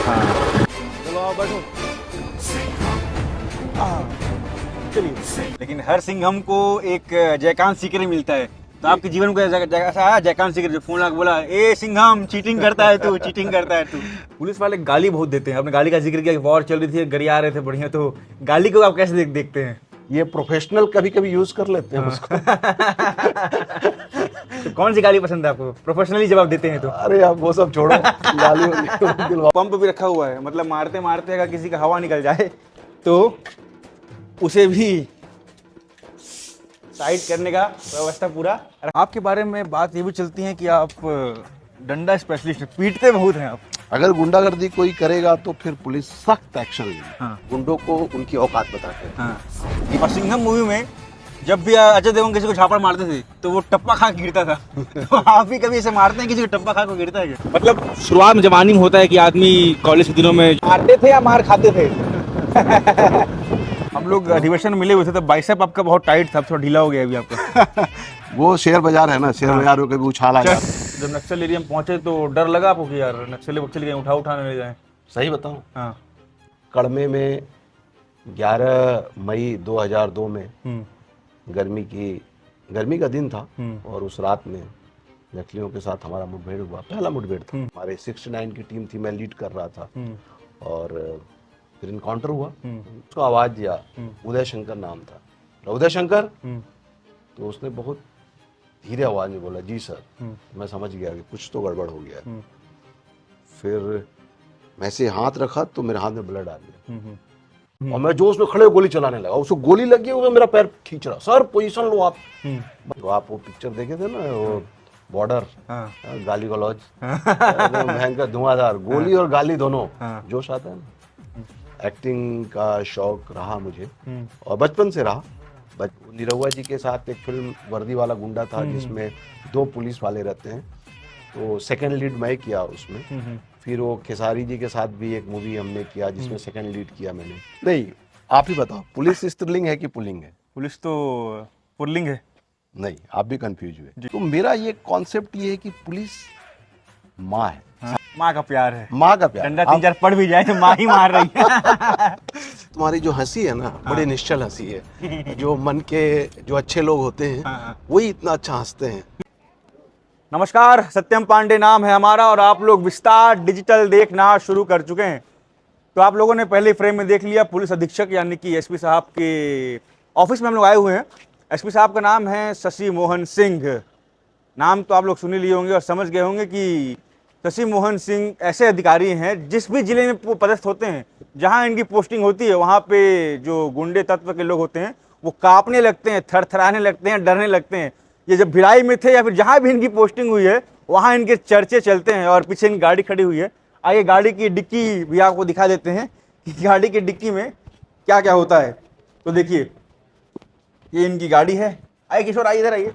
हाँ चलो आप बैठो। चलिए। लेकिन हर सिंघम को एक जयकांत सीकर ही मिलता है, तो आपके जीवन को ऐसा आया जयकांत सीकर जो फोन लगा बोला ए सिंघम चीटिंग करता है तू, चीटिंग करता है तू। पुलिस वाले गाली बहुत देते हैं, आपने गाली का जिक्र किया, वॉर चल रही थी, गरिया रहे थे बढ़िया, तो गाली को आप कैसे देखते हैं? ये प्रोफेशनल कभी कभी यूज कर लेते हैं उसको। तो कौन सी गाली पसंद है आपको, प्रोफेशनली जवाब देते हैं तो? अरे आप वो सब छोड़ो, गाली पंप भी रखा हुआ है, मतलब मारते मारते अगर किसी का हवा निकल जाए तो उसे भी साइड करने का व्यवस्था पूरा। आपके बारे में बात ये भी चलती है कि आप डंडा स्पेशलिस्ट, पीटते बहुत हैं आप। अगर गुंडागर्दी कोई करेगा तो फिर पुलिस सख्त एक्शन लेगी। हाँ। गुंडों को उनकी औकात बताते हैं। हाँ। और सिंघम मूवी में जब भी अजय देवगन किसी को झापड़ मारते थे तो वो टप्पा खा के गिरता था। तो आप भी कभी ऐसे मारते हैं किसी को, टप्पा खा के गिरता है क्या? मतलब शुरुआत में जवानी में होता है कि आदमी कॉलेज के दिनों में मारते थे या मार खाते थे? हम लोग अधिवेशन में मिले हुए थे तो बाइसेप आपका बहुत टाइट था, अब थोड़ा ढीला हो गया अभी आपका। वो शेयर बाजार है ना, शेयर बाजार में कभी उछाला जाता है। जब नक्सल एरिया में पहुंचे तो डर लगा आपको कि यार नक्सली बक्सली कहीं उठाने ले जाए? सही बताऊं, हाँ। कड़मे में 11 मई 2002 में गर्मी का दिन था और उस रात में नक्सलियों के साथ हमारा मुठभेड़ हुआ, पहला मुठभेड़ था। हमारे 69 की टीम थी, मैं लीड कर रहा था और फिर इनकाउंटर हुआ। उसको आवाज दिया, उदय शंकर नाम था, उदय शंकर। तो उसने बहुत धीरे आवाज में बोला जी सर। मैं समझ गया कि कुछ तो गड़बड़ हो गया। फिर मैं ऐसे हाथ रखा तो मेरे हाथ में ब्लड आ गया और मैं जोश में खड़े गोली चलाने लगा। उसको गोली लगी, वो मेरा पैर खींच रहा, सर पोजीशन लो आप। तो आप वो पिक्चर देखे थे ना, वो बॉर्डर, गाली गलौज, भयंकर धुआंधार, गोली और गाली दोनों। जोश आता है ना। एक्टिंग का शौक रहा मुझे और बचपन से रहा। निरहुआ जी के साथ एक फिल्म वर्दी वाला गुंडा था जिसमें 2 पुलिस वाले रहते हैं, तो सेकंड लीड मैं किया उसमें। फिर वो खेसारी जी के साथ भी एक मूवी हमने किया जिसमें सेकंड लीड किया मैंने। नहीं, आप ही बताओ, पुलिस स्त्रीलिंग है कि पुल्लिंग है? पुलिस तो पुल्लिंग है। नहीं, आप भी कंफ्यूज हुए। तो मेरा ये कॉन्सेप्ट ये है कि पुलिस माँ है। माँ का प्यार है, माँ का प्यार। डंडा 3-4 पड़ भी जाए तो माँ ही मार रही है। तुम्हारी जो हंसी है ना, बड़ी निश्चल हंसी है। जो मन के जो अच्छे लोग होते हैं वही इतना अच्छा हंसते हैं। नमस्कार, सत्यम पांडे नाम है हमारा और आप लोग विस्तार डिजिटल देखना शुरू कर चुके हैं। तो आप लोगों ने पहले फ्रेम में देख लिया, पुलिस अधीक्षक यानी कि एसपी साहब के ऑफिस में हम लोग आए हुए हैं। एसपी साहब का नाम है शशि मोहन सिंह। नाम तो आप लोग सुन ही लिए होंगे और समझ गए होंगे कि शशि मोहन सिंह ऐसे अधिकारी हैं जिस भी जिले में पदस्थ होते हैं, जहां इनकी पोस्टिंग होती है वहां पे जो गुंडे तत्व के लोग होते हैं वो कांपने लगते हैं, थरथराने लगते हैं, डरने लगते हैं। ये जब भिलाई में थे या फिर जहां भी इनकी पोस्टिंग हुई है वहां इनके चर्चे चलते हैं। और पीछे इनकी गाड़ी खड़ी हुई है, आइए गाड़ी की डिक्की भी आपको दिखा देते हैं कि गाड़ी की डिक्की में क्या क्या होता है। तो देखिए, ये इनकी गाड़ी है। आइए किशोर, आइए इधर आइए।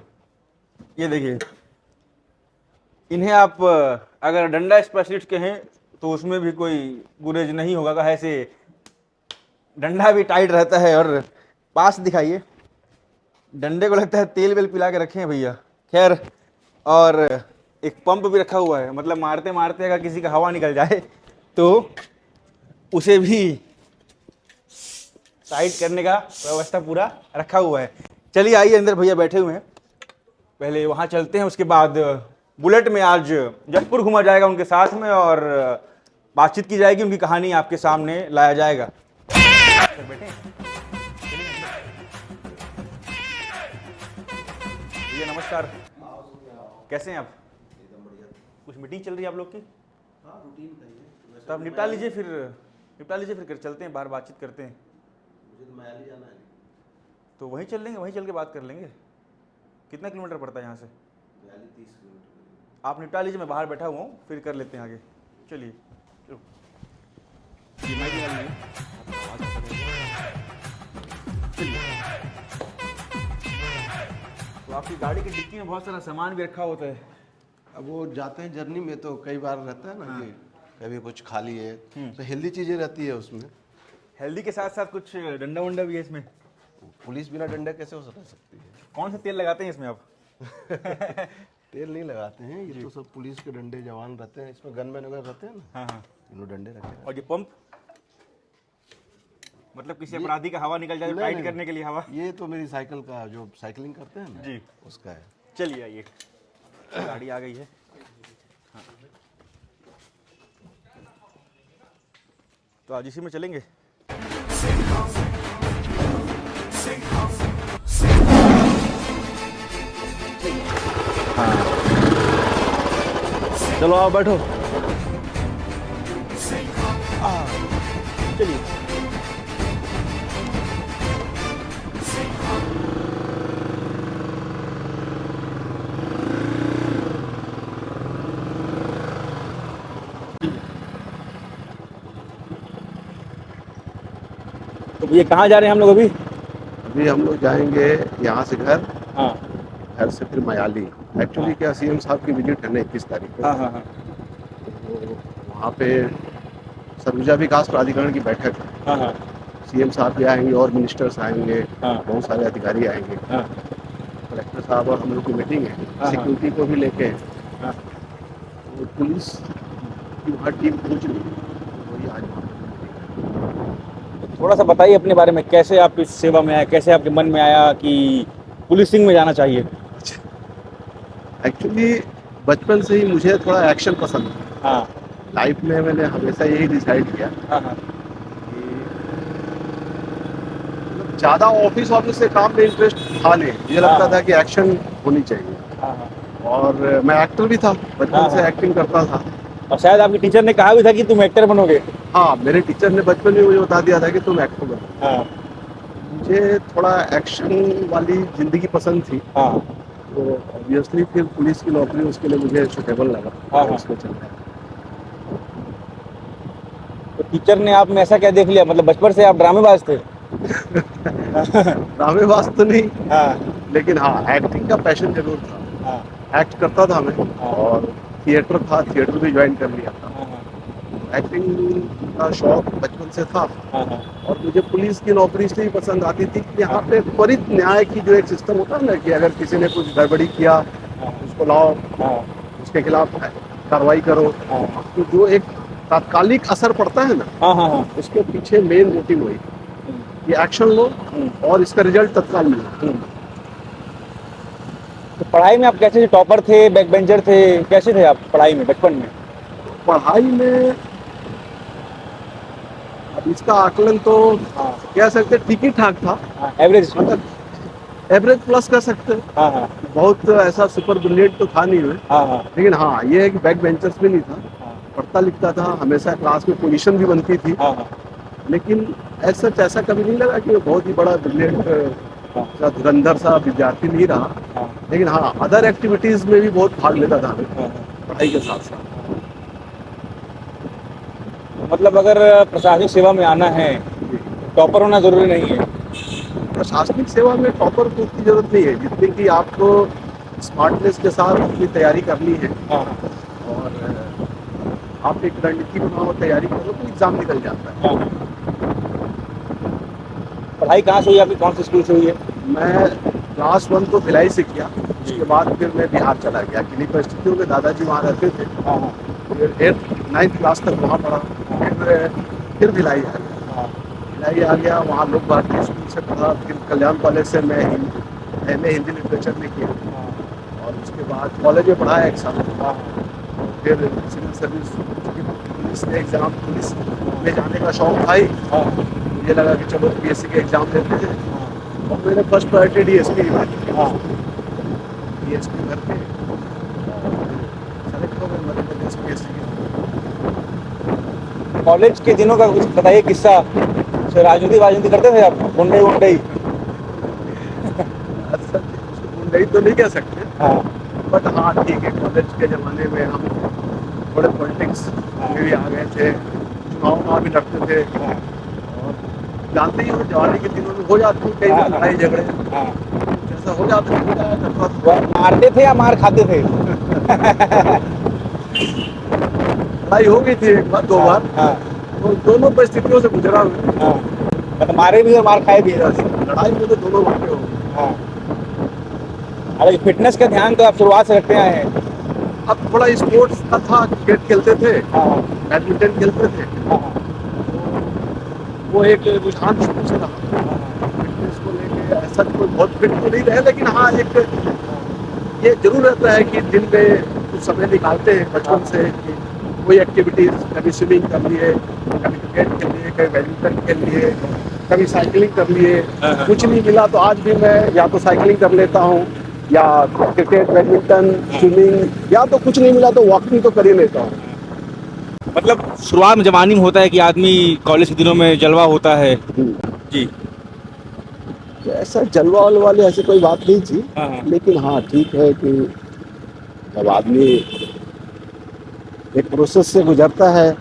ये देखिए, इन्हें आप अगर डंडा स्पेशलिस्ट कहें तो उसमें भी कोई गुरेज नहीं होगा, कहा ऐसे डंडा भी टाइट रहता है। और पास दिखाइए, डंडे को लगता है तेल वेल पिला के रखे हैं भैया। खैर, और एक पंप भी रखा हुआ है, मतलब मारते मारते अगर किसी का हवा निकल जाए तो उसे भी साइड करने का व्यवस्था पूरा रखा हुआ है। चलिए आइए, अंदर भैया बैठे हुए हैं, पहले वहां चलते हैं, उसके बाद बुलेट में आज जयपुर घुमा जाएगा उनके साथ में और बातचीत की जाएगी, उनकी कहानी आपके सामने लाया जाएगा। बैठे भैया, नमस्कार, कैसे हैं आप? कुछ मीटिंग चल रही है आप लोग की? तो आप निपटा लीजिए, फिर चलते हैं बाहर, बातचीत करते हैं। मुझे तो मयाली जाना है। तो वहीं चल लेंगे, वहीं चल के बात कर लेंगे। कितना किलोमीटर पड़ता है यहाँ से? 30 किलोमीटर। आप निपटा लीजिए, मैं बाहर बैठा हुआ हूँ, फिर कर लेते हैं आगे। चलिए चलो। तो आपकी गाड़ी की डिक्की में बहुत सारा सामान भी रखा होता है। अब वो जाते हैं जर्नी में तो कई बार रहता है ना कि कभी कुछ खाली है, तो हेल्दी चीजें रहती है उसमें। हेल्दी के साथ साथ कुछ डंडा वंडा भी है इसमें। पुलिस बिना डंडा कैसे हो सकती है? कौन सा तेल लगाते हैं इसमें आप? तेल नहीं लगाते हैं, ये तो सब पुलिस के डंडे जवान रहते हैं, इसमें गनमैन वगैरह रहते हैं ना, हाँ हाँ। इन्होंने डंडे रखे हैं। और ये पंप मतलब किसी अपराधी का हवा निकल जाए तो नहीं, टाइट नहीं, करने के लिए हवा। ये तो मेरी साइकिल का जो साइकिलिंग करते हैं ना जी। उसका है। चलिए आइए, गाड़ी आ गई है। हाँ। तो आज इसी में चलेंगे। हाँ चलो आओ बैठो। चलिए। तो ये कहाँ जा रहे हैं हम लोग अभी? अभी हम लोग जाएंगे यहाँ से घर, हाँ घर से फिर मयाली। एक्चुअली क्या सीएम साहब की विजिट है ना 21 तारीख को, हाँ हाँ हाँ तो वहाँ पे सरगुजा विकास प्राधिकरण की बैठक है। हाँ हाँ सीएम साहब भी आएंगे और मिनिस्टर्स आएंगे, हाँ। बहुत सारे अधिकारी आएंगे। हाँ कलेक्टर साहब और हम लोग की मीटिंग है, हाँ। सिक्योरिटी को भी लेके। हाँ। तो पुलिस की वहाँ टीम पहुँच रही है, तो वही आज वहाँ पे meeting है। थोड़ा सा बताइए अपने बारे में, कैसे आप इस सेवा में आए, कैसे आपके मन में आया कि पुलिसिंग में जाना चाहिए? एक्चुअली बचपन से ही मुझे थोड़ा एक्शन पसंद था। हाँ लाइफ में मैंने हमेशा यही डिसाइड किया हाँ हाँ कि मतलब ज़्यादा ऑफिस ऑफिस से काम में इंटरेस्ट था नहीं, मुझे लगता था कि एक्शन होनी चाहिए। हाँ हाँ। और मैं एक्टर भी था, बचपन से एक्टिंग करता था। और शायद आपकी टीचर ने कहा भी था कि तुम एक्टर बनोगे। हाँ, मेरे टीचर ने बचपन में मुझे बता दिया था कि तुम एक्टर बनो। हाँ मुझे थोड़ा एक्शन वाली ज़िंदगी पसंद थी, हाँ तो ऑब्वियसली फिर पुलिस की नौकरी उसके लिए मुझे सुटेबल लगा, हाँ। उसमें चल रहा है। तो टीचर ने आप में ऐसा क्या देख लिया, मतलब बचपन से आप ड्रामेबाज थे? ड्रामेबाज तो नहीं, हाँ लेकिन हाँ एक्टिंग का पैशन जरूर था। हाँ एक्ट करता था मैं, और थिएटर था, थिएटर भी ज्वाइन कर लिया था। हाँ एक्टिंग का शौक बचपन से था। हाँ हाँ और मुझे पुलिस की नौकरी इसलिए पसंद आती थी कि यहाँ पे त्वरित न्याय की जो एक सिस्टम होता है ना, कि अगर किसी ने कुछ गड़बड़ी किया उसको लाओ, हाँ उसके खिलाफ कार्रवाई करो, हाँ तो जो एक तात्कालिक असर पड़ता है ना, हाँ हाँ हाँ। उसके पीछे मेन मोटिव वही कि एक्शन लो और इसका रिजल्ट तत्काल मिले। तो पढ़ाई में आप कैसे थे? टॉपर थे, बैक बेंचर थे, कैसे थे आप पढ़ाई में बचपन में? पढ़ाई में अब इसका आकलन तो हाँ कह सकते ठीक ही ठाक था, हाँ, एवरेज। मतलब एवरेज प्लस कर सकते हैं। हाँ हाँ बहुत ऐसा सुपर ब्रिलियंट तो था नहीं मैं, हाँ हाँ लेकिन हाँ ये है कि बैक बेंचर्स भी नहीं था, हाँ पढ़ता लिखता था, हमेशा क्लास में पोजीशन भी बनती थी। हाँ हाँ लेकिन ऐसा ऐसा कभी नहीं लगा कि मैं बहुत ही बड़ा ब्रिलियंट हाँ धुरंधर सा विद्यार्थी नहीं रहा। हाँ लेकिन हाँ अदर एक्टिविटीज में भी बहुत भाग लेता था मैं, हाँ। पढ़ाई के साथ साथ। मतलब अगर प्रशासनिक सेवा में आना है, टॉपर होना जरूरी नहीं है। प्रशासनिक सेवा में टॉपर की जरूरत नहीं है, जितनी कि आपको स्मार्टनेस के साथ अपनी तैयारी करनी है, हाँ और आप एक रणनीति बनाओ, तैयारी करो तो एग्जाम निकल जाता है। हाँ। पढ़ाई कहाँ से हुई आपकी, कौन से स्कूल से हुई है? मैं क्लास 1 तो भिलाई से किया, उसके बाद फिर मैं बिहार चला गया, किन्हीं परिस्थितियों में दादाजी वहाँ रहते थे। हाँ हाँ फिर 8th 9th क्लास तक वहाँ पढ़ा, फिर भिलाई आ गया। हाँ भिलाई आ गया, वहाँ लोक भारती स्कूल से पढ़ा, फिर कल्याण कॉलेज से मैं MA हिंदी लिटरेचर में किया, और उसके बाद कॉलेज में पढ़ा 1 साल। हाँ फिर सिविल सर्विस, पुलिस के एग्ज़ाम, पुलिस में जाने का शौक था ही, हाँ मुझे लगा कि चलो PSC के एग्ज़ाम देते हैं, और मेरे फर्स्ट प्रायोरिटी DSP की। हाँ। DSP करके सेलेक्ट हो गए मध्य प्रदेश PSC के। कॉलेज के दिनों का कुछ बताइए किस्सा। राजनीति करते थे आप, गुंडई वुंडई? अच्छा, उसको गुंडई तो नहीं कह सकते, हाँ बट हाँ ठीक है, कॉलेज के ज़माने में हम थोड़े पॉलिटिक्स में भी आ गए थे, चुनाव भी लड़ते थे, हाँ और जानते ही हो जवानी के दिनों में हो जाती है कई हाँ, लड़ाई झगड़े, हाँ। जैसा हो जाता है। वो मारते थे या मार खाते थे? लड़ाई हो गई थी एक बार 2 बार, हाँ तो दोनों परिस्थितियों से गुजरा हूँ। हाँ। मतलब मारे भी और मार खाए भी हैं। लड़ाई में तो दोनों बातें हो गई। हाँ। अरे फिटनेस का ध्यान तो आप शुरुआत से रखते आए हैं। अब थोड़ा स्पोर्ट्स का था, क्रिकेट खेलते थे, हाँ बैडमिंटन खेलते थे, हाँ वो एक रुझान शुरू से रहा। फिटनेस को लेके ऐसा कोई बहुत फिट तो नहीं रहे, लेकिन हाँ एक ये जरूर रहता है कि दिन में कुछ समय निकालते हैं बचपन से कि कोई एक्टिविटीज, कभी स्विमिंग कर लिए, कभी क्रिकेट खेल लिए, कभी बैडमिंटन खेल लिए, कभी साइकिलिंग कर लिए। कुछ नहीं मिला तो आज भी मैं या तो साइकिलिंग कर लेता हूँ, या क्रिकेट, बैडमिंटन, स्विमिंग, या तो कुछ नहीं मिला तो वॉकिंग तो कर ही लेता हूँ। मतलब शुरुआत में जवानी में होता है कि आदमी कॉलेज के दिनों में जलवा होता है। जी। तो ऐसा जलवा वलवा वाली ऐसी कोई बात नहीं थी, हाँ। लेकिन हाँ ठीक है कि जब आदमी एक प्रोसेस से गुजरता है,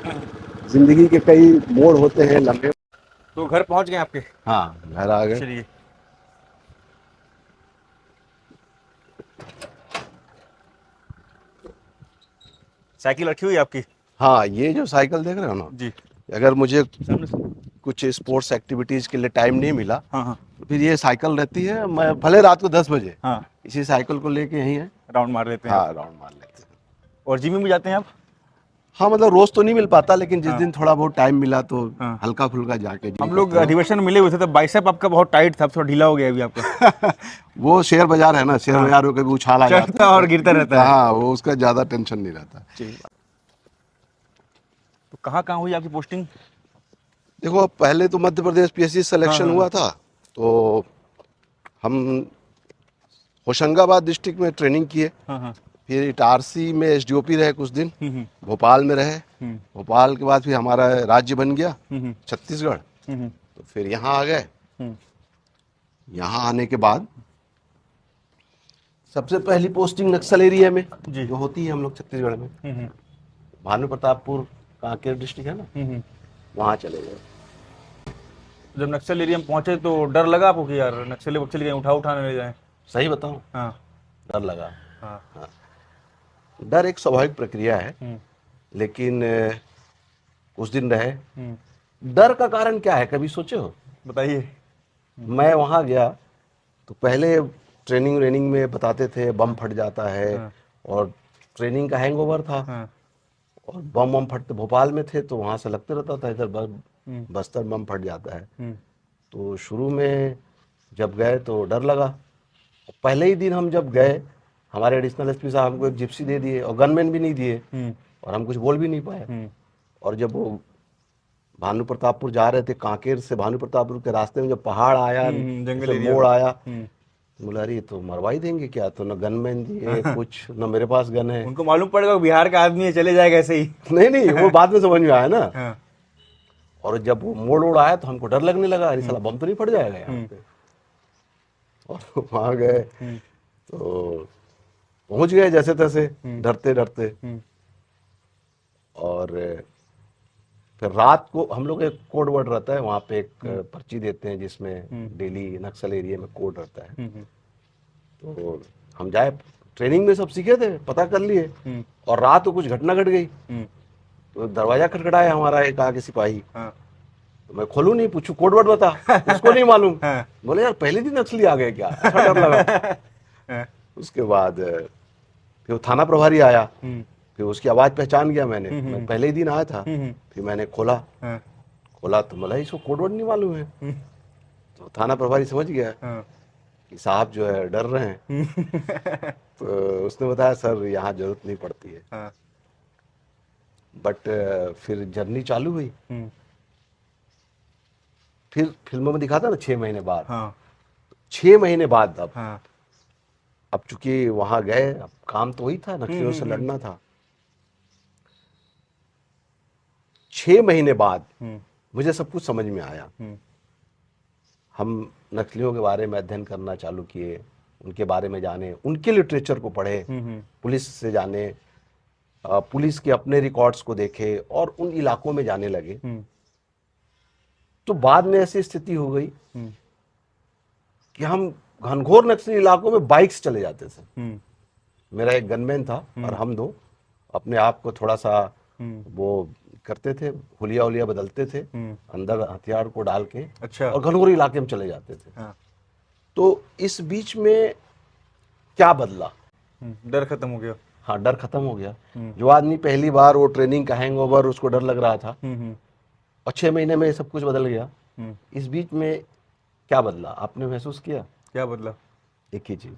जिंदगी के कई मोड़ होते हैं लंबे। तो घर पहुंच गए आपके? हाँ, घर आ गए। चलिए। साइकिल रखी हुई है आपकी? हाँ, ये जो साइकिल देख रहे हो ना, जी। अगर मुझे सामने से। कुछ स्पोर्ट्स एक्टिविटीज के लिए टाइम नहीं मिला हाँ हाँ तो फिर ये साइकिल रहती है, मैं भले रात को 10 बजे हाँ। इसी साइकिल को लेके यहीं है। राउंड मार लेते हैं हाँ, आप? राउंड मार लेते हैं। और जिम में भी जाते हैं आप? हाँ, मतलब रोज तो नहीं मिल पाता, लेकिन जिस हाँ दिन थोड़ा बहुत टाइम मिला तो हाँ। हल्का फुल्का जाके जिम हम लोग करता हूँ। अधिवेशन में मिले हुए थे तो बाइसेप आपका बहुत टाइट था, अब थोड़ा ढीला हो गया अभी आपका। वो शेयर बाजार है ना, शेयर हाँ। बाजार में कभी उछाल आ जाता चढ़ता है और तो गिरता रहता है। हाँ, वो उसका ज्यादा टेंशन नहीं रहता। तो कहाँ हुई आपकी पोस्टिंग? देखो, अब पहले तो मध्य प्रदेश पीएससी हाँ सिलेक्शन हाँ हुआ था, तो हम होशंगाबाद डिस्ट्रिक्ट में ट्रेनिंग किए। हाँ हाँ। फिर इटारसी में एसडीओपी रहे कुछ दिन, हम्म भोपाल में रहे। हम्म भोपाल के बाद फिर हमारा राज्य बन गया हम्म छत्तीसगढ़, हम्म तो फिर यहाँ आ गए। हम्म यहाँ आने के बाद सबसे पहली पोस्टिंग नक्सल एरिया में जी। जो होती है हम लोग छत्तीसगढ़ में, हम्म भानु प्रतापपुर कांकेर डिस्ट्रिक्ट है ना, हम्म। वहाँ चले गए। जब नक्सल एरिया में पहुंचे तो डर लगा आपको कि यार नक्सली वक्सली कहीं उठाने ले जाए? सही बताऊँ, हाँ डर लगा। हाँ। हाँ, डर एक स्वाभाविक प्रक्रिया है, हम्म लेकिन कुछ दिन रहे। हम्म। डर का कारण क्या है, कभी सोचे हो? बताइए। मैं वहाँ गया तो पहले ट्रेनिंग व्रेनिंग में बताते थे बम फट जाता है, हाँ और ट्रेनिंग का हैंगओवर था, हाँ। और बम बम फटते, भोपाल में थे तो वहाँ से लगते रहता था इधर हम्म बस्तर बम फट जाता है। हम्म तो शुरू में जब गए तो डर लगा। पहले ही दिन हम जब गए, हमारे एडिशनल एसपी साहब हमको एक जिप्सी दे दिए और गनमैन भी नहीं दिए, हम्म और हम कुछ बोल भी नहीं पाए। हम्म और जब वो भानु प्रतापपुर जा रहे थे, कांकेर से भानु प्रतापपुर के रास्ते में जब पहाड़ आया, जंगल जैसे एरिया। मोड़ आया, हम्म। तो बोला अरे ये तो मरवा ही देंगे क्या, तो न गनमैन दिए कुछ, न मेरे पास गन है। उनको मालूम पड़ेगा बिहार का आदमी है, चले जाएगा ऐसे ही। नहीं नहीं, वो बाद में समझ में आया ना। हाँ। और जब वो मोड़ ओड़ आया तो हमको डर लगने लगा, अरे साला बम तो नहीं फट जाएगा यहाँ पे। और वहाँ गए तो पहुंच गए जैसे तैसे, डरते डरते। हम्म और फिर रात को हम लोग एक कोड वर्ड रहता है वहाँ पे, एक पर्ची देते हैं जिसमें डेली नक्सल एरिया में कोड रहता है। तो हम जाए, ट्रेनिंग में सब सीखे थे, पता कर लिए, और रात को कुछ घटना घट गई। तो दरवाजा खटखटाया हमारा एक आगे सिपाही, हाँ तो मैं खोलूं नहीं, पूछूं कोड वर्ड बता, उसको नहीं मालूम। हाँ। बोले यार पहले दिन नक्सली आ गए क्या, अच्छा डर लगा। हाँ। उसके बाद फिर वो थाना प्रभारी आया, हम्म फिर उसकी आवाज़ पहचान गया मैंने, मैं पहले ही दिन आया था। फिर मैंने खोला, हाँ तो बोला इसको कोड वर्ड नहीं मालूम है। तो थाना प्रभारी समझ गया हाँ। कि साहब जो है डर रहे हैं। तो उसने बताया सर यहाँ जरूरत नहीं पड़ती है। हाँ। बट फिर जर्नी चालू हुई। हम्म। फिर फिल्मों में दिखाता ना 6 महीने बाद, हाँ 6 महीने बाद हाँ। अब चूंकि वहां गए, अब काम तो वही था, नक्सलियों से लड़ना था। 6 महीने बाद मुझे सब कुछ समझ में आया। हम नक्सलियों के बारे में अध्ययन करना चालू किए, उनके बारे में जाने, उनके लिटरेचर को पढ़े, पुलिस से जाने, पुलिस के अपने रिकॉर्ड्स को देखे, और उन इलाकों में जाने लगे। तो बाद में ऐसी स्थिति हो गई कि हम घनघोर नक्सली इलाकों में बाइक से चले जाते थे। मेरा एक गनमैन था और हम दो अपने आप को थोड़ा सा वो करते थे, हुलिया उलिया बदलते थे, अंदर हथियार को डाल के, अच्छा। और घनघोर इलाके में चले जाते थे। हाँ तो इस बीच में क्या बदला? डर खत्म हो गया। हाँ, डर खत्म हो गया। जो आदमी पहली बार वो ट्रेनिंग का हैंगओवर, उसको डर लग रहा था, और 6 महीने में सब कुछ बदल गया। इस बीच में क्या बदला आपने महसूस किया? क्या बदला? एक ही चीज,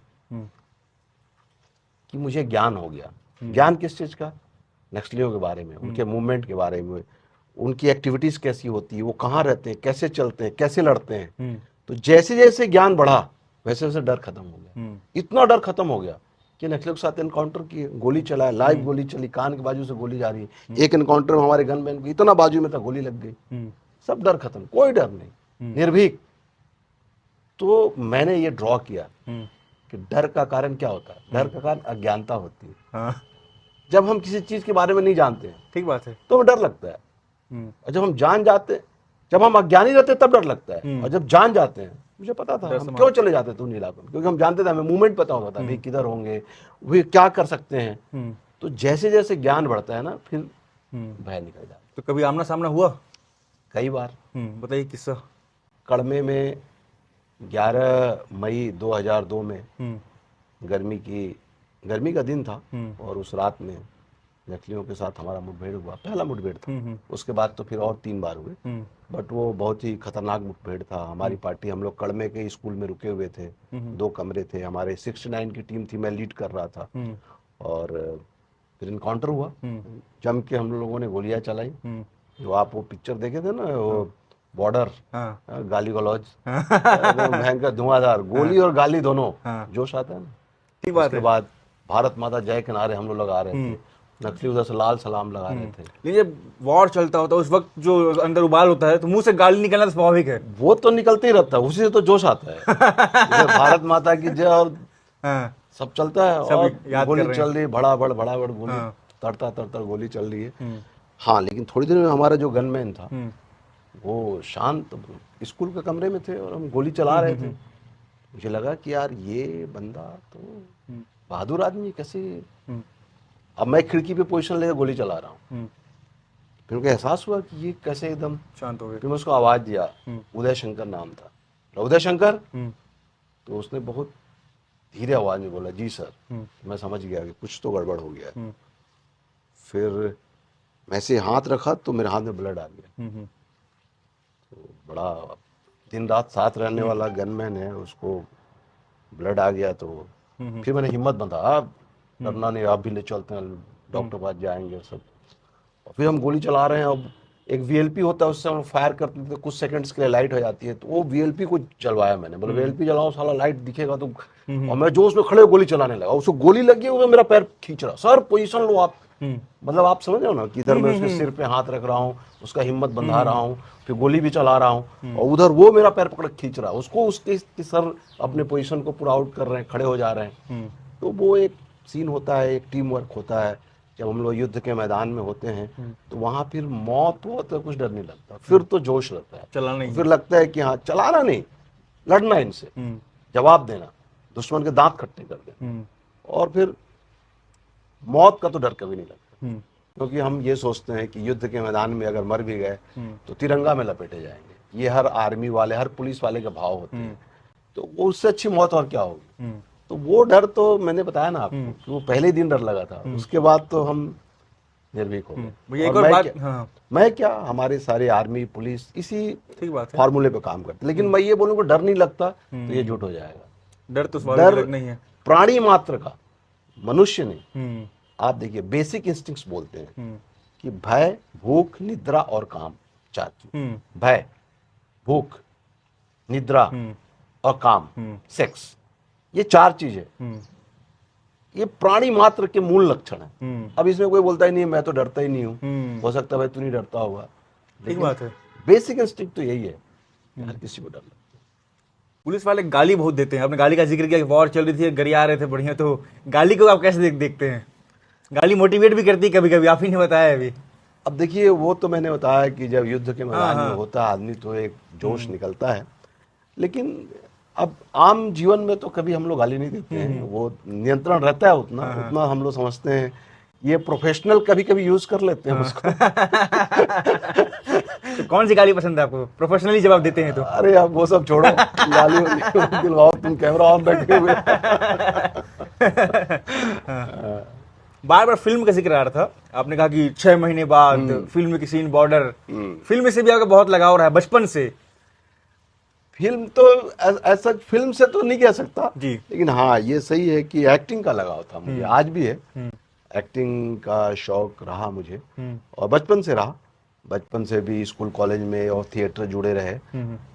कि मुझे ज्ञान हो गया। ज्ञान किस चीज का? नक्सलियों के बारे में, उनके मूवमेंट के बारे में, उनकी एक्टिविटीज कैसी होती है, वो कहाँ रहते हैं, कैसे चलते हैं, कैसे लड़ते हैं। तो जैसे जैसे ज्ञान बढ़ा वैसे वैसे डर खत्म हो गया। इतना डर खत्म हो गया कि नक्सलियों के साथ एनकाउंटर किए, गोली चलाए, लाइव गोली चली, कान के बाजू से गोली जा रही है। एक एनकाउंटर में हमारे गनमैन को इतना बाजू में था, गोली लग गई। सब डर खत्म, कोई डर नहीं, निर्भीक। तो मैंने ये ड्रॉ किया कि डर का कारण क्या होता है? डर का कारण अज्ञानता होती है। हाँ, जब हम किसी चीज के बारे में नहीं जानते हैं ठीक बात है। तो हमें डर लगता है, और जब हम जान जाते हैं, जब हम अज्ञानी रहते हैं तब डर लगता है, और जब जान जाते हैं, मुझे पता था हम क्यों चले जाते थे उन इलाकों में, क्योंकि हम जानते थे, हमें मूवमेंट पता होता था, भाई किधर होंगे, वे क्या कर सकते हैं। तो जैसे जैसे ज्ञान बढ़ता है ना, फिर भय निकल जाता है। तो कभी आमना सामना हुआ? कई बार। बताइए किस्सा। कड़मे में 11 मई 2002 में गर्मी का दिन था, और उस रात में नक्सलियों के साथ हमारा मुठभेड़ हुआ। पहला मुठभेड़ था, उसके बाद तो फिर और 3 बार हुए, बट वो बहुत ही खतरनाक मुठभेड़ था। हमारी पार्टी, हम लोग कड़मे के स्कूल में रुके हुए थे, 2 कमरे थे, हमारे 69 की टीम थी, मैं लीड कर रहा था, और फिर इनकाउंटर हुआ। जम के हम लोगों ने गोलियां चलाई। जो आप वो पिक्चर देखे थे ना, वो बॉर्डर, गाली गलौज, भयंकर धुआंधार गोली और गाली दोनों, जोश आता है ना। ठीक बात उसके बाद भारत माता जय के नारे हम लोग लगा रहे थे, नक्सली उधर से लाल सलाम लगा रहे थे। लेकिन जब वॉर चलता होता है उस वक्त जो अंदर उबाल होता है तो मुंह से गाली निकलना तो स्वाभाविक है। वो तो निकलते ही रहता है, उसी से तो जोश आता है। जैसे भारत माता की जय और सब चलता है, और गोली चल रही है, भड़ाभड़ गोली, तड़ता तड़ता गोली चल रही है। हाँ, लेकिन थोड़ी देर में हमारा जो गनमैन था वो शांत स्कूल के कमरे में थे, और हम गोली चला रहे थे। मुझे लगा कि यार ये बंदा तो बहादुर आदमी, कैसे। अब मैं खिड़की पे पोजीशन लेकर गोली चला रहा हूँ, फिर मुझे एहसास हुआ कि ये कैसे एकदम शांत हो गए। फिर मैं उसको आवाज दिया, उदय शंकर नाम था, उदय शंकर। तो उसने बहुत धीरे आवाज में बोला, जी सर। मैं समझ गया कि कुछ तो गड़बड़ हो गया। फिर मैं ऐसे हाथ रखा तो मेरे हाथ में ब्लड आ गया। तो बड़ा दिन रात साथ रहने वाला गनमैन है, उसको ब्लड आ गया। तो फिर मैंने हिम्मत बंधा, आप डरना नहीं, आप भी ले चलते हैं, डॉक्टर पास जाएंगे सब। और फिर हम गोली चला रहे हैं। अब एक वीएलपी होता है, उससे हम फायर करते थे, कुछ सेकंड्स के लिए लाइट हो जाती है, तो वो वीएलपी को जलवाया मैंने, बोला वीएलपी जलाओ साला, लाइट दिखेगा तो। और मैं जोश में खड़े गोली चलाने लगा, उसको गोली लगी, वो मेरा पैर खींच रहा, सर पोजीशन लो आप। मतलब आप समझ रहे हो ना कि इधर मैं उसके सिर पे हाथ रख रहा हूँ, उसका हिम्मत बंधा रहा हूँ, फिर गोली भी चला रहा हूँ, और उधर वो मेरा पैर पकड़ खींच रहा है, उसको उसके सर अपने पोजीशन को पूरा आउट कर रहे हैं, खड़े हो जा रहे हैं। तो वो एक सीन होता है, एक टीम वर्क होता है। जब हम लोग युद्ध के मैदान में होते हैं तो वहां फिर मौत हो तो कुछ डर नहीं लगता, फिर तो जोश रहता है, चलाना ही, फिर लगता है कि हाँ चलाना नहीं, लड़ना इनसे, जवाब देना, दुश्मन के दांत खट्टे कर देना। और फिर मौत का तो डर कभी नहीं लगता, क्योंकि हम ये सोचते हैं कि युद्ध के मैदान में अगर मर भी गए तो तिरंगा में लपेटे जाएंगे। ये हर आर्मी वाले, हर पुलिस वाले के भाव होते हैं। तो वो उससे अच्छी मौत और क्या होगी। तो वो डर तो मैंने बताया ना आपको कि वो पहले दिन डर लगा था, उसके बाद तो हम निर्भीक हो गए। एक और बात, हाँ। मैं क्या, हमारे सारे आर्मी पुलिस इसी ठीक बात है, फॉर्मूले पे काम करते। लेकिन मैं ये बोलूँगा डर नहीं लगता तो ये झूठ हो जाएगा। डर तो स्वाभाविक लगना ही है, प्राणी मात्र का, मनुष्य नहीं। आप देखिए बेसिक इंस्टिंक्ट्स बोलते हैं कि भय, भूख, निद्रा और काम, 4 चीज। भय, भूख, निद्रा और काम, सेक्स, ये 4 चीज है। ये प्राणी मात्र के मूल लक्षण है। अब इसमें कोई बोलता ही नहीं मैं तो डरता ही नहीं हूँ, हो सकता है भाई तू नहीं डरता होगा, ठीक बात है। बेसिक इंस्टिंक्ट तो यही है, हर किसी को डर लगता है। पुलिस वाले गाली बहुत देते हैं, आपने गाली का जिक्र किया, वॉर चल रही थी, गरिया रहे थे बढ़िया, तो गाली को आप कैसे देखते हैं? गाली मोटिवेट भी करती है कभी कभी, आप ही ने बताया अभी। अब देखिए वो तो मैंने बताया कि जब युद्ध के मैदान में होता है आदमी तो एक जोश निकलता है, लेकिन अब आम जीवन में तो कभी हम लोग गाली नहीं देते हैं, वो नियंत्रण रहता है उतना हम लोग समझते हैं। ये प्रोफेशनल कभी कभी यूज कर लेते हैं उसको। तो कौन सी गाली पसंद है आपको, प्रोफेशनली जवाब देते हैं तो? अरे आप वो सब छोड़ो, गाली दिलवाओ, तुम कैमरा ऑन रखे हुए। बार बार फिल्म का जिक्र आ रहा था, आपने कहा कि 6 महीने बाद फिल्म की सीन, बॉर्डर, फिल्म से भी आपका बहुत लगाव रहा है बचपन से। फिल्म तो ऐसा फिल्म से तो नहीं कह सकता जी। लेकिन हाँ ये सही है कि एक्टिंग का लगाव था मुझे, आज भी है। एक्टिंग का शौक रहा मुझे और बचपन से रहा, बचपन से भी स्कूल कॉलेज में और थिएटर जुड़े रहे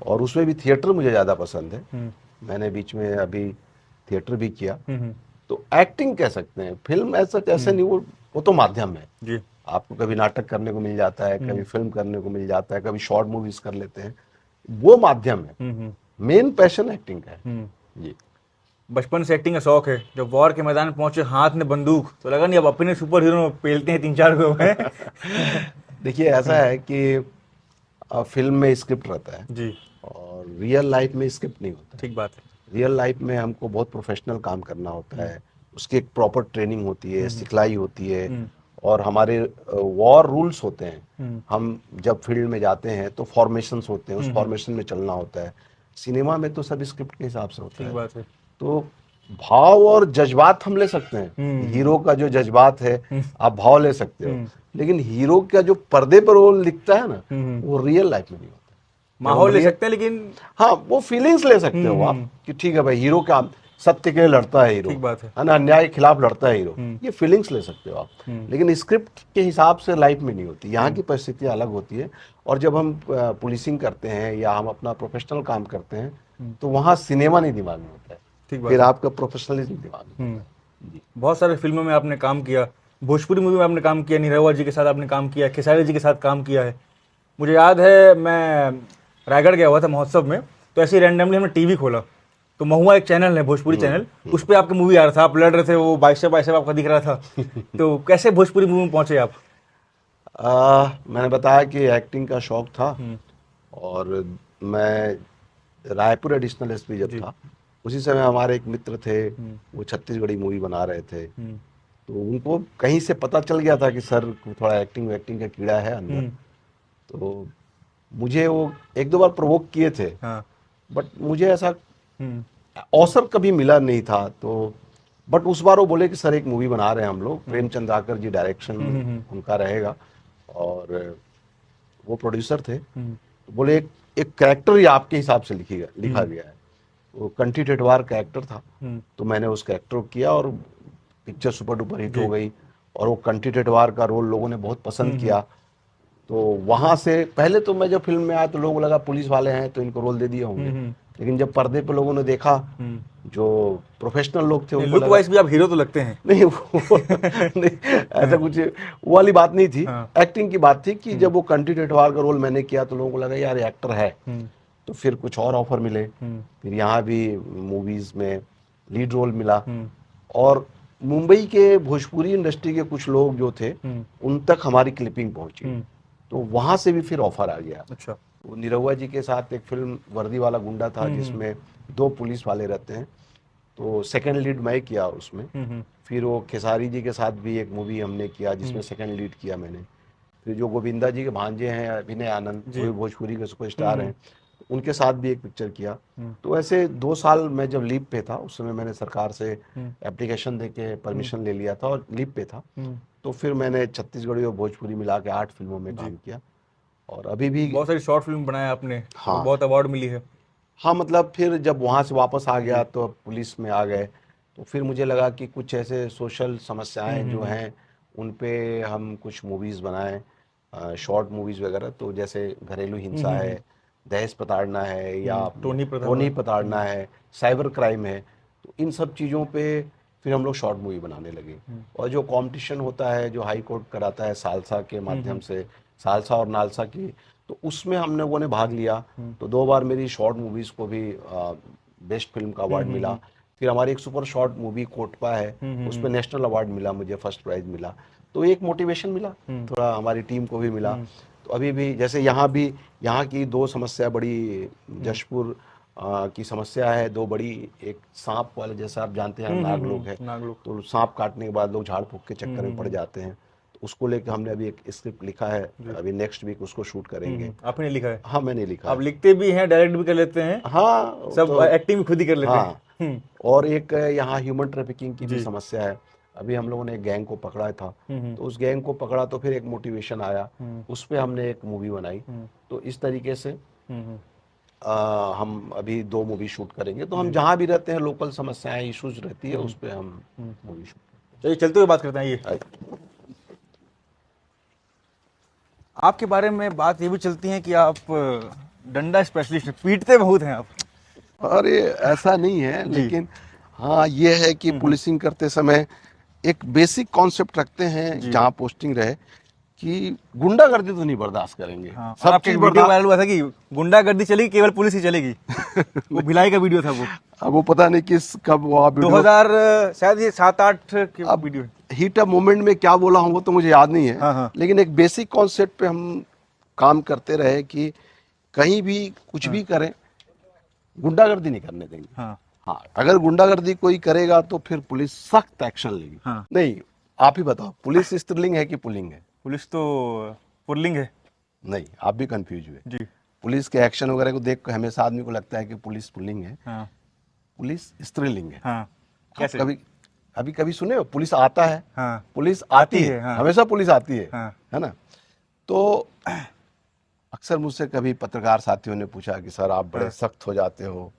और उसमें भी थिएटर मुझे ज़्यादा पसंद है। मैंने बीच में अभी थिएटर भी किया, तो एक्टिंग कह सकते हैं। फिल्म ऐसा ऐसे नहीं, वो तो माध्यम है जी। आपको कभी नाटक करने को मिल जाता है, कभी फिल्म करने को मिल जाता है, कभी शॉर्ट मूवीज कर लेते हैं, वो माध्यम है। मेन पैशन एक्टिंग का है जी। बचपन से एक्टिंग का शौक है, जब वॉर के मैदान में पहुंचे हाथ में बंदूक तो लगा नहीं अब अपने सुपर हीरो पेलते हैं 3-4 को हैं। देखिए ऐसा है कि फिल्म में स्क्रिप्ट रहता है जी। और रियल लाइफ में स्क्रिप्ट नहीं होता है। ठीक बात है। रियल लाइफ में हमको बहुत प्रोफेशनल काम करना होता है, उसकी एक प्रॉपर ट्रेनिंग होती है, सिखलाई होती है और हमारे वॉर रूल्स होते हैं। हम जब फील्ड में जाते हैं तो फॉर्मेशंस होते हैं, उस फॉर्मेशन में चलना होता है। सिनेमा में तो सब स्क्रिप्ट के हिसाब से होता ठीक है। बात है। तो भाव और जज्बात हम ले सकते हैं, हीरो का जो जज्बात है आप भाव ले सकते हो, लेकिन हीरो का जो पर्दे पर रोल दिखता है ना, वो रियल लाइफ में नहीं होता। माहौल ले सकते हैं लेकिन हाँ वो फीलिंग्स ले सकते हो आप कि ठीक है भाई हीरो का सत्य के लिए लड़ता है हीरो, ठीक बात है। ना अन्याय के खिलाफ लड़ता है हीरो, ये फीलिंग्स ले सकते हो आप, लेकिन स्क्रिप्ट के हिसाब से लाइफ में नहीं होती। यहाँ की परिस्थितियाँ अलग होती है और जब हम पुलिसिंग करते हैं या हम अपना प्रोफेशनल काम करते हैं तो वहाँ सिनेमा नहीं दिमाग में होता है, ठीक बात फिर है। आपका प्रोफेशनलिज्म दिमाग में होता है। जी। बहुत सारे फिल्मों में आपने काम किया, भोजपुरी मूवी में आपने काम किया, निरहुआ जी के साथ आपने काम किया, खेसारी जी के साथ काम किया है। मुझे याद है मैं रायगढ़ गया हुआ था महोत्सव में, तो ऐसे ही रैंडमली हमने टीवी खोला तो महुआ एक चैनल है भोजपुरी चैनल, उस पर आपकी मूवी आ रहा था, आप लड़ रहे थे, वो बाइसेप बाइसेप आपका दिख रहा था। तो कैसे भोजपुरी मूवी में पहुंचे आप? मैंने बताया कि एक्टिंग का शौक था और मैं रायपुर एडिशनल एसपी जब था उसी समय हमारे एक मित्र थे, वो छत्तीसगढ़ी मूवी बना रहे थे, तो उनको कहीं से पता चल गया था कि सर को थोड़ा एक्टिंग वैक्टिंग का कीड़ा है अंदर। तो मुझे वो एक दो बार प्रोवोक किए थे, हाँ। बट मुझे ऐसा अवसर कभी मिला नहीं था। तो बट उस बार वो बोले कि सर एक मूवी बना रहे हैं हम लोग, प्रेमचंद राकर जी डायरेक्शन उनका रहेगा और वो प्रोड्यूसर थे। तो बोले एक कैरेक्टर ही आपके हिसाब से लिखा गया है। वो कंठी ठेठवार कैरेक्टर था, तो मैंने उस कैरेक्टर को किया और पिक्चर सुपर डुपर हिट हो गई और वो कंठी ठेठवार का रोल लोगों ने बहुत पसंद किया। तो वहां से पहले तो मैं जब फिल्म में आया तो लोगों को लगा पुलिस वाले हैं तो इनको रोल दे दिए होंगे, लेकिन जब पर्दे पे लोगों ने देखा, जो प्रोफेशनल लोग थे उनको लुक लगा वाइज भी आप हीरो तो लगते हैं। नहीं नहीं ऐसा कुछ वो वाली बात नहीं थी। हाँ। एक्टिंग की बात थी कि जब वो कंठी ठेठवार का रोल मैंने किया तो लोगों को लगा यार एक्टर है। तो फिर कुछ और ऑफर मिले, फिर यहाँ भी मूवीज में लीड रोल मिला और मुंबई के भोजपुरी इंडस्ट्री के कुछ लोग जो थे उन तक हमारी क्लिपिंग पहुंची, तो वहां से भी फिर ऑफर आ गया। अच्छा। वो निरहुआ जी के साथ एक फिल्म वर्दी वाला गुंडा था जिसमें 2 पुलिस वाले रहते हैं, तो सेकंड लीड मैं किया उसमें। फिर वो खेसारी जी के साथ भी एक मूवी हमने किया जिसमें सेकंड लीड किया मैंने। फिर जो गोविंदा जी के भांजे हैं अभिनय आनंद, वो भी भोजपुरी के सुपरस्टार हैं, उनके साथ भी एक पिक्चर किया। तो ऐसे 2 साल मैं जब लीव पे था उस समय मैंने सरकार से एप्लीकेशन दे के परमिशन ले लिया था और लीव पे था। तो फिर मैंने छत्तीसगढ़ी और भोजपुरी मिला के 8 फिल्मों में काम किया और अभी भी बहुत सारी शॉर्ट फिल्म बनाया आपने, हाँ। तो बहुत अवार्ड मिली है। हाँ मतलब फिर जब वहाँ से वापस आ गया तो अब पुलिस में आ गए, तो फिर मुझे लगा कि कुछ ऐसे सोशल समस्याएं जो हैं उन पे हम कुछ मूवीज़ बनाएं, शॉर्ट मूवीज़ वगैरह। तो जैसे घरेलू हिंसा है, दहेज प्रताड़ना है या टोनी प्रताड़ना है, साइबर क्राइम है, तो इन सब चीज़ों पे फिर हम लोग शॉर्ट मूवी बनाने लगे। और जो कंपटीशन होता है जो हाई कोर्ट कराता है सालसा के माध्यम से, सालसा और नालसा की, तो उसमें हम लोगों ने भाग लिया। तो 2 बार मेरी शॉर्ट मूवीज़ को भी बेस्ट फिल्म का अवार्ड मिला। फिर हमारी एक सुपर शॉर्ट मूवी कोटपा है, उस पर नेशनल अवार्ड मिला, मुझे फर्स्ट प्राइज मिला। तो एक मोटिवेशन मिला, थोड़ा हमारी टीम को भी मिला। तो अभी भी जैसे यहाँ की 2 समस्या बड़ी, जशपुर की समस्या है 2 बड़ी, एक सांप वाले, जैसा आप जानते हैं नाग लोग है, नागलोक। तो सांप काटने के बाद लोग झाड़ फूक के चक्कर में पड़ जाते हैं। उसको लेके हमने अभी एक स्क्रिप्ट लिखा है, अभी नेक्स्ट वीक उसको शूट करेंगे। आपने लिखा है? हाँ मैंने लिखा आप है। लिखते भी हैं, डायरेक्ट भी कर लेते हैं? हाँ सब तो एक्टिंग भी खुद ही कर लेते हाँ। हैं? और एक यहाँ ह्यूमन ट्रैफिकिंग की भी समस्या है। अभी हम लोगों ने एक गैंग को पकड़ा था, तो उस गैंग को पकड़ा तो फिर एक मोटिवेशन आया, उस पे हमने एक मूवी बनाई। तो इस तरीके से हम अभी 2 मूवी शूट करेंगे। तो हम जहाँ भी रहते हैं लोकल समस्याएं इश्यूज रहती है उस पे हम मूवी शूट। चलिए चलते हुए बात करते हैं। ये आपके बारे में बात ये भी चलती है कि आप डंडा स्पेशलिस्ट हैं, पीटते बहुत हैं आप। अरे ऐसा नहीं है, लेकिन हाँ ये है कि पुलिसिंग करते समय एक बेसिक कॉन्सेप्ट रखते हैं जहाँ पोस्टिंग रहे कि गुंडागर्दी तो नहीं बर्दाश्त करेंगे। हाँ, सब आपके चीज वीडियो वायरल हुआ था कि गुंडागर्दी चलेगी, केवल पुलिस ही चलेगी। वो भिलाई का वीडियो था वो। अब वो पता नहीं किस कब वो 2000 शायद ये 7-8 की वीडियो है। हीट अप मोमेंट में क्या बोला हूँ वो तो मुझे याद नहीं है। हाँ। लेकिन एक बेसिक कॉन्सेप्ट पे हम काम करते रहे कि कहीं भी कुछ भी करें, गुंडागर्दी नहीं करने देंगे। हाँ, अगर गुंडागर्दी कोई करेगा तो फिर पुलिस सख्त एक्शन लेगी। नहीं, आप ही बताओ, पुलिस स्त्रीलिंग है कि पुल्लिंग है? पुलिस तो पुल्लिंग है। नहीं, आप भी कंफ्यूज हुए जी। पुलिस के एक्शन वगैरह को देख कर हमेशा आदमी को लगता है कि पुलिस पुल्लिंग है। पुलिस स्त्रीलिंग है। कैसे? अभी कभी सुने हो पुलिस आता है? पुलिस आती है। हमेशा पुलिस आती है ना? तो अक्सर मुझसे कभी पत्रकार साथियों ने पूछा कि सर आप बड़े सख्त हो जाते हो,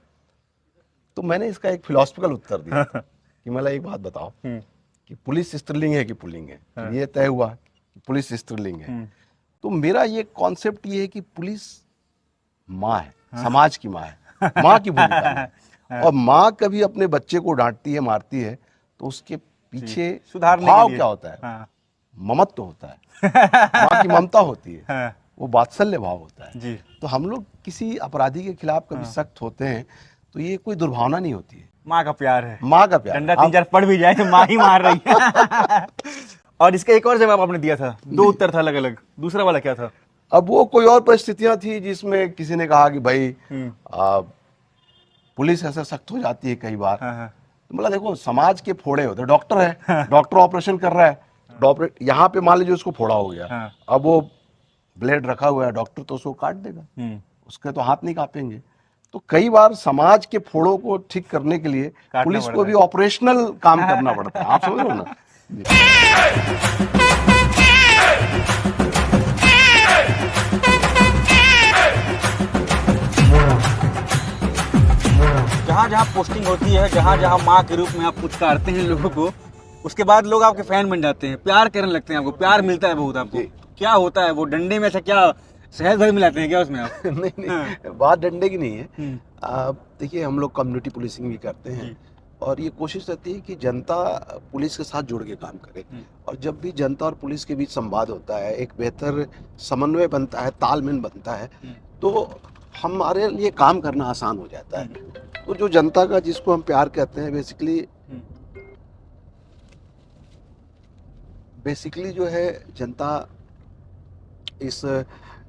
तो मैंने इसका एक फिलोसफिकल उत्तर दिया कि मतलब एक बात बताओ कि पुलिस स्त्रीलिंग है कि पुल्लिंग है? ये तय हुआ कि पुलिस स्त्रीलिंग है। तो मेरा ये कॉन्सेप्ट ये है कि पुलिस माँ है, समाज की माँ है, माँ की भूमिका है। और माँ कभी अपने बच्चे को डांटती है, मारती है, तो उसके पीछे भाव क्या होता है? ममत्व होता है। माँ की ममता होती है, वो वात्सल्य भाव होता है। तो हम लोग किसी अपराधी के खिलाफ कभी सख्त होते हैं तो ये कोई दुर्भावना नहीं होती है। माँ का प्यार है। माँ का प्यार। डंडा 3-4 पड़ भी जाए तो माँ ही मार रही है। और इसका एक और जवाब आपने दिया था, 2 उत्तर था अलग अलग। दूसरा वाला क्या था? अब वो कोई और परिस्थितियां थी जिसमें किसी ने कहा कि भाई पुलिस ऐसे सख्त हो जाती है कई बार। तो मतलब देखो, समाज के फोड़े होते, डॉक्टर है, डॉक्टर ऑपरेशन कर रहा है, डॉक्टर यहाँ पे मान लीजिए उसको फोड़ा हो गया, अब वो ब्लेड रखा हुआ है, डॉक्टर तो उसको काट देगा, उसके तो हाथ नहीं कांपेंगे। तो कई बार समाज के फोड़ों को ठीक करने के लिए पुलिस को भी ऑपरेशनल काम करना पड़ता है। आप समझ रहे हो ना? जहाँ जहाँ पोस्टिंग होती है, जहाँ जहाँ माँ के रूप में आप पुचकारते हैं लोगों को, उसके बाद लोग आपके फैन बन जाते हैं, प्यार करने लगते हैं, आपको प्यार मिलता है बहुत। आपको क्या होता है? वो डंडे में से क्या शहद भर मिलाते हैं क्या उसमें आप? नहीं, बात डंडे की नहीं है। देखिए, हम लोग कम्युनिटी पुलिसिंग भी करते हैं और ये कोशिश रहती है कि जनता पुलिस के साथ जुड़ के काम करे। और जब भी जनता और पुलिस के बीच संवाद होता है, एक बेहतर समन्वय बनता है, तालमेल बनता है, तो हमारे लिए काम करना आसान हो जाता है। तो जो जनता का, जिसको हम प्यार कहते हैं, बेसिकली जो है जनता इस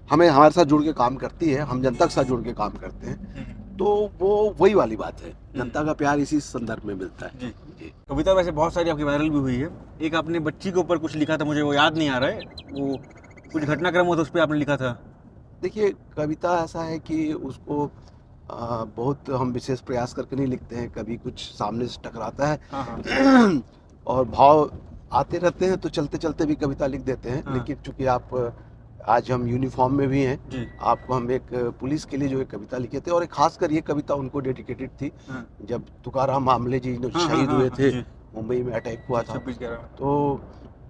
हमें हमारे साथ जुड़ के काम करती है, हम जनता के साथ जुड़ के काम करते हैं। तो वो वही वाली बात है, जनता का प्यार इसी संदर्भ में मिलता है। जी। कविता वैसे बहुत सारी आपकी वायरल भी हुई है। एक आपने बच्ची के ऊपर कुछ लिखा था, मुझे वो याद नहीं आ रहा है, वो कुछ घटनाक्रम हो तो उस पर आपने लिखा था। देखिए, कविता ऐसा है कि उसको बहुत हम विशेष प्रयास करके नहीं लिखते हैं, कभी कुछ सामने से टकराता है और भाव आते रहते हैं, तो चलते चलते भी कविता लिख देते हैं। लेकिन चूंकि आप आज हम यूनिफॉर्म में भी हैं, आपको हम एक पुलिस के लिए जो एक कविता लिखे थे, और एक खासकर ये कविता उनको डेडिकेटेड थी जब तुकाराम आमले जी शहीद हुए थे, मुंबई में अटैक हुआ था। तो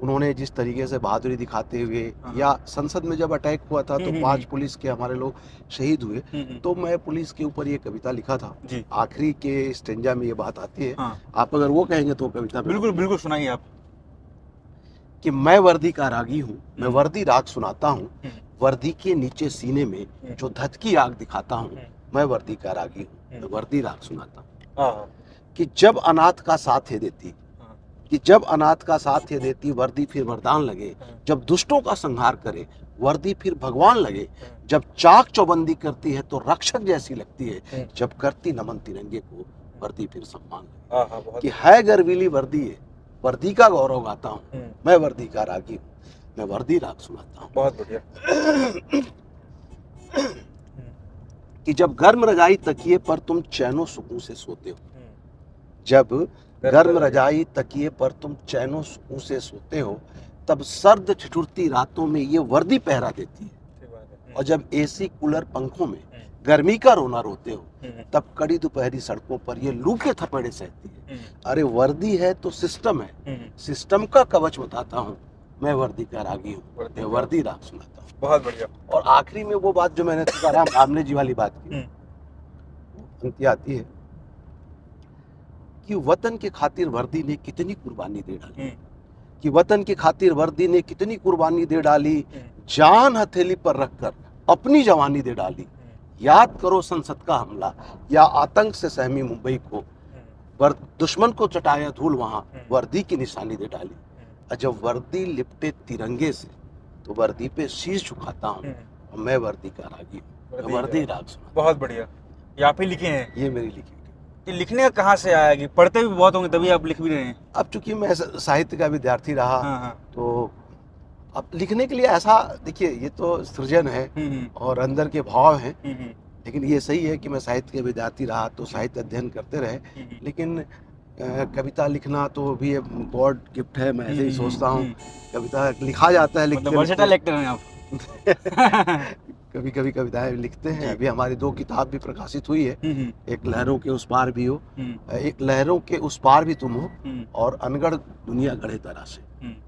उन्होंने जिस तरीके से बहादुरी दिखाते हुए, या संसद में जब अटैक हुआ था तो 5 पुलिस के हमारे लोग शहीद हुए, तो मैं पुलिस के ऊपर ये कविता लिखा था। आखिरी के स्टेंजा में ये बात आती है। आप अगर वो कहेंगे तो कविता बिल्कुल बिल्कुल सुनाइए आप। कि मैं वर्दी का रागी हूँ, मैं वर्दी राग सुनाता हूँ, वर्दी के नीचे सीने में जो धधकी आग दिखाता हूँ, मैं वर्दी का रागी हूँ, मैं वर्दी राग सुनाता हूँ। कि जब अनाथ का साथ है देती, कि जब अनाथ का साथ है देती, वर्दी फिर वरदान लगे, जब दुष्टों का संहार करे, वर्दी फिर भगवान लगे, जब चाक चौबंदी करती है तो रक्षक जैसी लगती है, जब करती नमन तिरंगे को, वर्दी फिर सम्मान लगे। कि है गर्वीली वर्दी है, वर्दी का गौरव गाता हूँ, मैं वर्दी का रागी हूँ, मैं वर्दी राग सुनाता हूँ। बहुत बढ़िया। कि जब गर्म रजाई तकिए पर तुम चैनो सुकून से सोते हो, जब गर्म रजाई तकिए पर तुम चैनो सुकून से सोते हो, तब सर्द ठिठुरती रातों में ये वर्दी पहरा देती है। और जब एसी कूलर पंखों में गर्मी का रोना रोते हो, तब कड़ी दोपहरी सड़कों पर ये लू के थपेड़े सहती है। अरे वर्दी है तो सिस्टम है, सिस्टम का कवच बताता हूँ, मैं वर्दी का रागी हूँ, मैं वर्दी राग सुनाता हूँ। बहुत बढ़िया। और आखिरी में वो बात जो मैंने तुकाराम आमने जी वाली बात की, अंत आती है कि वतन के खातिर वर्दी ने कितनी कुर्बानी दे डाली, कि वतन की खातिर वर्दी ने कितनी कुर्बानी दे डाली, जान हथेली पर रखकर अपनी जवानी दे डाली। याद करो संसद का हमला या आतंक से सहमी मुंबई को, दुश्मन को चटाया धूल वहां वर्दी की निशानी दे डाली। और जब वर्दी लिपटे तिरंगे से तो वर्दी पे शीश झुकाता हूँ, और मैं वर्दी का रागी हूँ, मैं वर्दी राग सुना। बहुत बढ़िया। ये आप ही लिखे हैं? ये मेरी लिखी। ये लिखने का कहाँ से आया कि पढ़ते भी बहुत होंगे तभी आप लिख भी रहे हैं? अब चूंकि मैं साहित्य का विद्यार्थी रहा, हाँ। तो अब लिखने के लिए ऐसा, देखिए ये तो सृजन है और अंदर के भाव हैं, लेकिन ये सही है कि मैं साहित्य के विद्यार्थी रहा तो साहित्य अध्ययन करते रहे, लेकिन कविता लिखना तो भी गॉड गिफ्ट है, मैं ऐसे ही सोचता हूँ। कविता लिखा जाता है, मतलब वर्सेटाइल एक्टर हैं आप। कभी कभी कविताएं लिखते हैं। अभी हमारी 2 किताब भी प्रकाशित हुई है, एक लहरों के उस पार भी हो, एक लहरों के उस पार भी तुम हो, और अनगढ़ दुनिया गढ़े तरह से,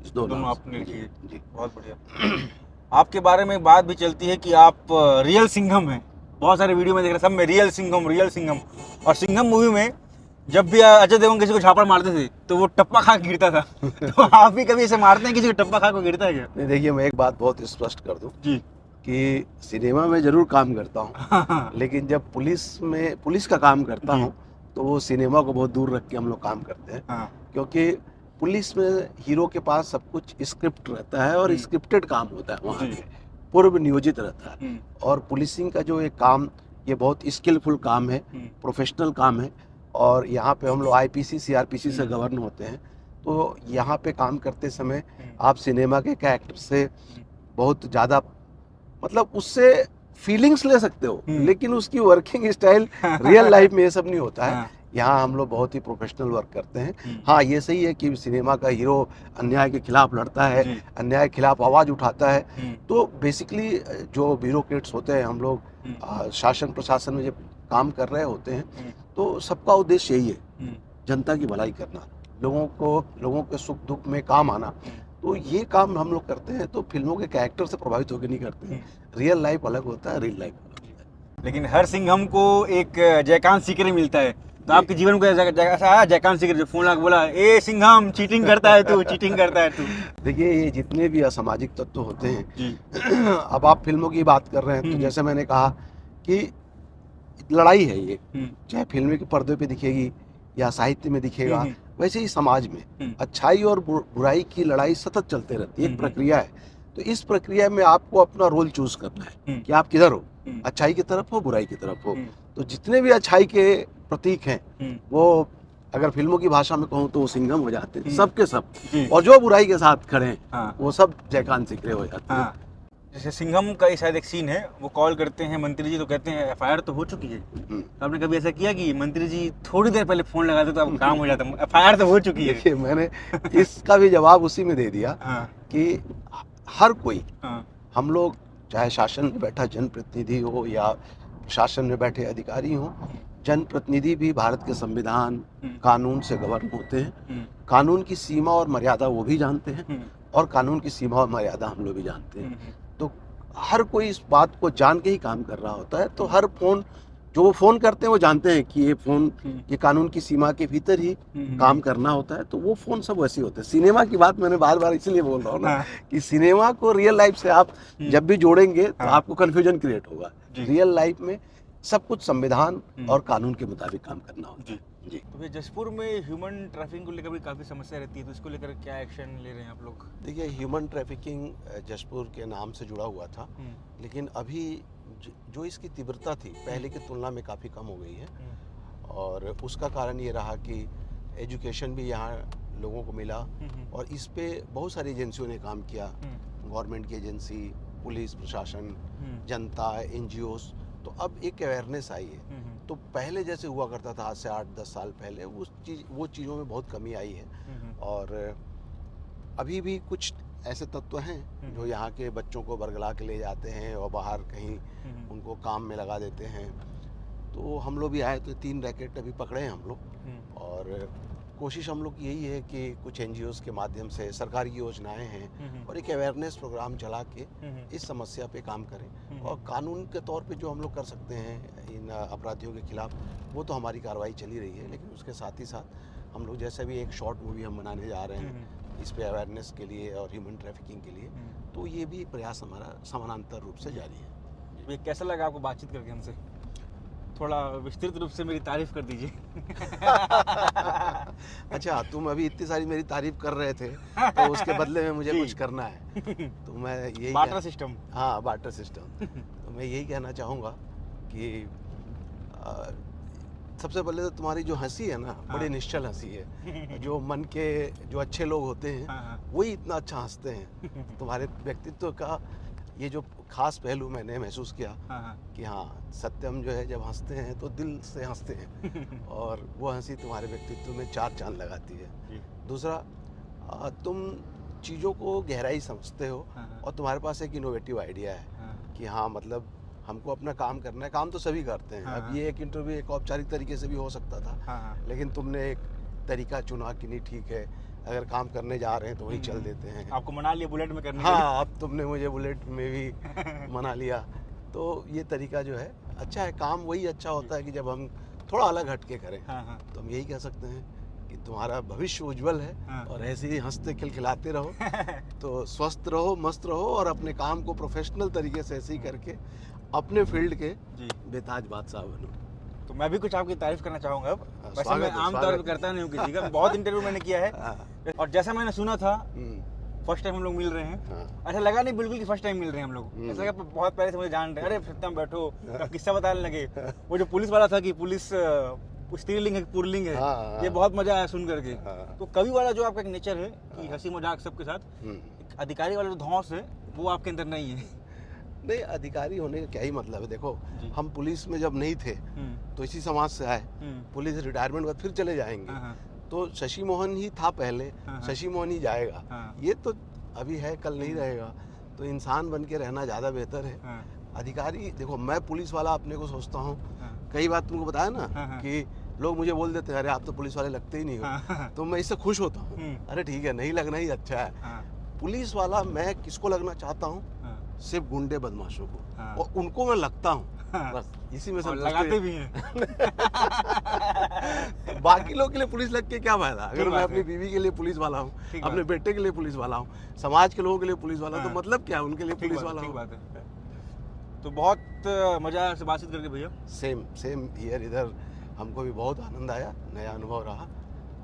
इस दोनों आपने लिखी है जी। बहुत बढ़िया। आपके बारे में बात भी चलती है कि आप रियल सिंघम हैं, बहुत सारे वीडियो में देख रहे हैं सब में रियल सिंघम। और सिंघम मूवी में जब भी अजय देवगन किसी को झापड़ मारते थे तो वो टप्पा खा के गिरता था। तो आप भी कभी ऐसे मारते हैं किसी को, टप्पा खा को गिरता है क्या? नहीं, देखिए मैं एक बात बहुत स्पष्ट कर दूं जी, कि सिनेमा में जरूर काम करता हूँ, लेकिन जब पुलिस का काम करता हूँ तो वो सिनेमा को बहुत दूर रख के हम लोग काम करते हैं। क्योंकि पुलिस में हीरो के पास सब कुछ स्क्रिप्ट रहता है और स्क्रिप्टेड काम होता है, वहाँ पे पूर्व नियोजित रहता है। और पुलिसिंग का जो एक काम, ये बहुत स्किलफुल काम है, प्रोफेशनल काम है। और यहाँ पे हम लोग आईपीसी सीआरपीसी से गवर्न होते हैं, तो यहाँ पे काम करते समय आप सिनेमा के कैरेक्टर से बहुत ज़्यादा, मतलब उससे फीलिंग्स ले सकते हो, लेकिन उसकी वर्किंग स्टाइल रियल लाइफ में ये सब नहीं होता है। यहाँ हम लोग बहुत ही प्रोफेशनल वर्क करते हैं। हाँ, ये सही है कि सिनेमा का हीरो अन्याय के खिलाफ लड़ता है, अन्याय के खिलाफ आवाज़ उठाता है। तो बेसिकली जो ब्यूरोक्रेट्स होते हैं, हम लोग शासन प्रशासन में जब काम कर रहे होते हैं, तो सबका उद्देश्य यही है, जनता की भलाई करना, लोगों के सुख दुख में काम आना। तो ये काम हम लोग करते हैं, तो फिल्मों के कैरेक्टर से प्रभावित होकर नहीं करते हैं। रियल लाइफ अलग होता है, रियल लाइफ अलग होता है। लेकिन हर सिंघम को एक जयकांत सीकरी मिलता है, तो आपके जीवन को ऐसा आया जयकांत सीकरी जो फोन लगा बोला, ए सिंघम चीटिंग करता है तू? देखिए, ये जितने भी असामाजिक तत्व होते हैं, अब आप फिल्मों की बात कर रहे हैं, तो जैसे मैंने कहा कि लड़ाई है ये, चाहे फिल्म के पर्दे पे दिखेगी या साहित्य में दिखेगा, वैसे ही समाज में अच्छाई और बुराई की लड़ाई सतत चलते रहती है, एक प्रक्रिया है। तो इस प्रक्रिया में आपको अपना रोल चूज करना है कि आप किधर हो, अच्छाई की तरफ हो, बुराई की तरफ हो। तो जितने भी अच्छाई के प्रतीक हैं, वो अगर फिल्मों की भाषा में कहूँ तो वो सिंघम हो जाते हैं, सब के सब। और जो बुराई के साथ खड़े हैं, वो सब जयकांत सीकरे हो जाते हैं। जैसे सिंघम का शायद एक सीन है, वो कॉल करते हैं मंत्री जी, तो कहते हैं एफआईआर तो हो चुकी है। तो आपने कभी ऐसा किया कि मंत्री जी थोड़ी देर पहले फोन लगाते तो अब काम हो जाता, एफआईआर तो हो चुकी है? देखिए, मैंने इसका भी जवाब उसी में दे दिया कि हर कोई, हम लोग चाहे शासन में बैठा जनप्रतिनिधि हो या शासन में बैठे अधिकारी हो, जनप्रतिनिधि भी भारत के संविधान कानून से गवर्न होते हैं। कानून की सीमा और मर्यादा वो भी जानते हैं, और कानून की सीमा और मर्यादा हम लोग भी जानते हैं। तो हर कोई इस बात को जान के ही काम कर रहा होता है। तो हर फोन जो वो फोन करते हैं, वो जानते हैं कि ये फोन ये कानून की सीमा के भीतर ही काम करना होता है। तो वो फोन सब वैसे होते हैं। सिनेमा की बात मैंने बार बार इसलिए बोल रहा हूँ ना, कि सिनेमा को रियल लाइफ से आप जब भी जोड़ेंगे तो आपको कंफ्यूजन क्रिएट होगा। रियल लाइफ में सब कुछ संविधान और कानून के मुताबिक काम करना होता है। जी। तो जशपुर में ह्यूमन ट्रैफिकिंग को लेकर भी काफ़ी समस्या रहती है, तो इसको लेकर क्या एक्शन ले रहे हैं आप लोग? देखिए, ह्यूमन ट्रैफिकिंग जशपुर के नाम से जुड़ा हुआ था, लेकिन अभी जो इसकी तीव्रता थी पहले की तुलना में काफ़ी कम हो गई है। और उसका कारण ये रहा कि एजुकेशन भी यहाँ लोगों को मिला और इस पे बहुत सारी एजेंसियों ने काम किया, गवर्नमेंट की एजेंसी, पुलिस प्रशासन, जनता, NGOs। तो अब एक अवेयरनेस आई है। तो पहले जैसे हुआ करता था आज से 8-10 साल पहले, वो चीज़ों में बहुत कमी आई है। और अभी भी कुछ ऐसे तत्व हैं जो यहाँ के बच्चों को बरगला के ले जाते हैं और बाहर कहीं उनको काम में लगा देते हैं। तो हम लोग भी आए तो 3 रैकेट अभी पकड़े हैं हम लोग। और कोशिश हम लोग की यही है कि कुछ NGOs के माध्यम से, सरकारी योजनाएं हैं और एक अवेयरनेस प्रोग्राम चला के इस समस्या पे काम करें। और कानून के तौर पे जो हम लोग कर सकते हैं इन अपराधियों के खिलाफ, वो तो हमारी कार्रवाई चली रही है। लेकिन उसके साथ ही साथ हम लोग जैसे भी एक शॉर्ट मूवी हम बनाने जा रहे हैं इस पे अवेयरनेस के लिए और ह्यूमन ट्रैफिकिंग के लिए, तो ये भी प्रयास हमारा समानांतर रूप से जारी है। ये कैसा लगा आपको बातचीत करके हमसे? थोड़ा विस्तृत रूप से मेरी तारीफ कर दीजिए। अच्छा, तुम अभी इतनी सारी मेरी तारीफ कर रहे थे तो उसके बदले में मुझे कुछ करना है, तो मैं यही बार्टर सिस्टम। हाँ, बार्टर सिस्टम। तो मैं यही कहना चाहूँगा कि सबसे पहले तो तुम्हारी जो हंसी है ना, बड़ी निश्चल हंसी है। जो मन के जो अच्छे लोग होते हैं वही इतना अच्छा हंसते हैं। तुम्हारे व्यक्तित्व का ये जो खास पहलू मैंने महसूस किया कि हाँ, सत्यम जो है जब हंसते हैं तो दिल से हंसते हैं और वो हंसी तुम्हारे व्यक्तित्व में 4 चांद लगाती है। दूसरा, तुम चीज़ों को गहराई समझते हो और तुम्हारे पास एक इनोवेटिव आइडिया है कि हाँ, मतलब हमको अपना काम करना है। काम तो सभी करते हैं। अब ये एक इंटरव्यू एक औपचारिक तरीके से भी हो सकता था, लेकिन तुमने एक तरीका चुना कि नहीं, ठीक है, अगर काम करने जा रहे हैं तो वही चल देते हैं। आपको मना लिया बुलेट में करने? हाँ, अब तुमने मुझे बुलेट में भी मना लिया। तो ये तरीका जो है अच्छा है। काम वही अच्छा होता है कि जब हम थोड़ा अलग हट के करें। तो हम यही कह सकते हैं कि तुम्हारा भविष्य उज्जवल है और ऐसे ही हंसते खिलखिलाते रहो। तो स्वस्थ रहो, मस्त रहो और अपने काम को प्रोफेशनल तरीके से ऐसे ही करके अपने फील्ड के बेताज बादशाह बनो। तो मैं भी कुछ आपकी तारीफ करना चाहूँगा अब। वैसे मैं आमतौर पर करता नहीं हूँ किसी का, बहुत इंटरव्यू मैंने किया है और जैसा मैंने सुना था फर्स्ट टाइम हम लोग मिल रहे हैं, ऐसा लगा नहीं बिल्कुल कि फर्स्ट टाइम मिल रहे हैं हम लोग। ऐसा लगा बहुत पहले से मुझे जान रहे हैं। अरे सत्यम बैठो, किस्सा बताने लगे। वो जो पुलिस वाला था कि पुलिस स्त्रीलिंग है पुल्लिंग है, ये बहुत मजा आया सुन करके। तो कवि वाला जो आपका एक नेचर है कि हंसी मजाक सबके साथ, अधिकारी वाला जो धौंस है वो आपके अंदर नहीं है। नहीं, अधिकारी होने का क्या ही मतलब है। देखो, हम पुलिस में जब नहीं थे तो इसी समाज से आए। पुलिस रिटायरमेंट बाद फिर चले जाएंगे। तो शशि मोहन ही था पहले, शशि मोहन ही जाएगा। ये तो अभी है, कल नहीं रहेगा। तो इंसान बन के रहना ज़्यादा बेहतर है। अधिकारी, देखो, मैं पुलिस वाला अपने को सोचता हूँ। कई बार तुमको बताया ना कि लोग मुझे बोल देते हैं अरे आप तो पुलिस वाले लगते ही नहीं हो, तो मैं इससे खुश होता हूँ। अरे ठीक है, नहीं लगना ही अच्छा है। पुलिस वाला मैं किसको लगना चाहता हूँ? सिर्फ गुंडे बदमाशों को, और उनको मैं लगता हूँ। बस इसी में सब लगाते भी हैं। बाकी लोग के लिए पुलिस लग के क्या फायदा? अगर मैं अपनी बीवी के लिए पुलिस वाला हूँ, अपने बेटे के लिए पुलिस वाला हूँ, समाज के लोगों के लिए पुलिस वाला हूँ, तो मतलब क्या उनके लिए पुलिस वाला हूँ? तो बहुत मजा आया आपसे बातचीत करके भैया। Same here. इधर हमको भी बहुत आनंद आया, नया अनुभव रहा।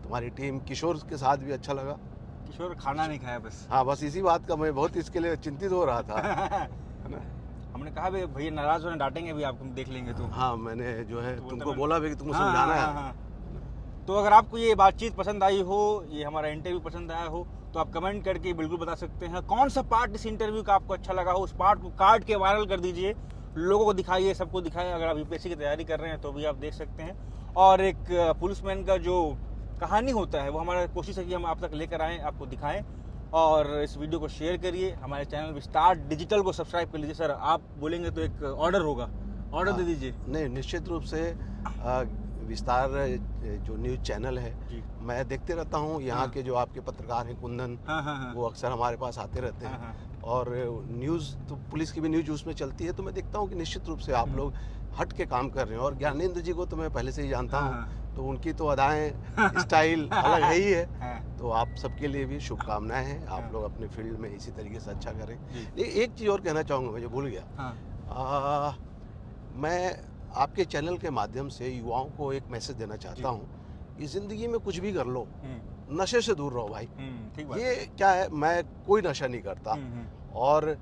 तुम्हारी टीम किशोर के साथ भी अच्छा लगा। किशोर खाना नहीं खाया बस। हाँ, बस इसी बात का मैं बहुत इसके लिए चिंतित हो रहा था। है ना? हमने कहा भैया नाराज होने डांटेंगे भी, आपको देख लेंगे तो। हाँ, मैंने जो है तुमको बोला भी कि तुमको समझाना है। तो अगर आपको ये बातचीत पसंद आई हो, ये हमारा इंटरव्यू पसंद आया हो, तो आप कमेंट करके बिल्कुल बता सकते हैं कौन सा पार्ट इस इंटरव्यू का आपको अच्छा लगा हो। उस पार्ट को काट के वायरल कर दीजिए, लोगों को दिखाइए, सबको दिखाइए। अगर आप यूपीएससी की तैयारी कर रहे हैं तो भी आप देख सकते हैं। और एक पुलिसमैन का जो कहानी होता है वो हमारा कोशिश है कि हम आप तक लेकर आएँ, आपको दिखाएं। और इस वीडियो को शेयर करिए। हमारे चैनल विस्तार डिजिटल को सब्सक्राइब कर लीजिए। सर, आप बोलेंगे तो एक ऑर्डर होगा, ऑर्डर दे दीजिए। नहीं, निश्चित रूप से विस्तार जो न्यूज़ चैनल है मैं देखते रहता हूँ। यहाँ के जो आपके पत्रकार हैं कुंदन, वो अक्सर हमारे पास आते रहते हैं। और न्यूज़ तो पुलिस की भी न्यूज़ उसमें चलती है, तो मैं देखता हूँ कि निश्चित रूप से आप लोग हट के काम कर रहे हैं। और ज्ञानेंद्र जी को तो मैं पहले से ही जानता हूँ, तो उनकी तो अदाएं स्टाइल अलग है ही है। तो आप सबके लिए भी शुभकामनाएं हैं। आप लोग अपने फील्ड में इसी तरीके से अच्छा करें। एक चीज़ और कहना चाहूँगा, मैं जो भूल गया। मैं आपके चैनल के माध्यम से युवाओं को एक मैसेज देना चाहता हूँ कि ज़िंदगी में कुछ भी कर लो, नशे से दूर रहो भाई। ठीक बात। ये क्या है, मैं कोई नशा नहीं करता और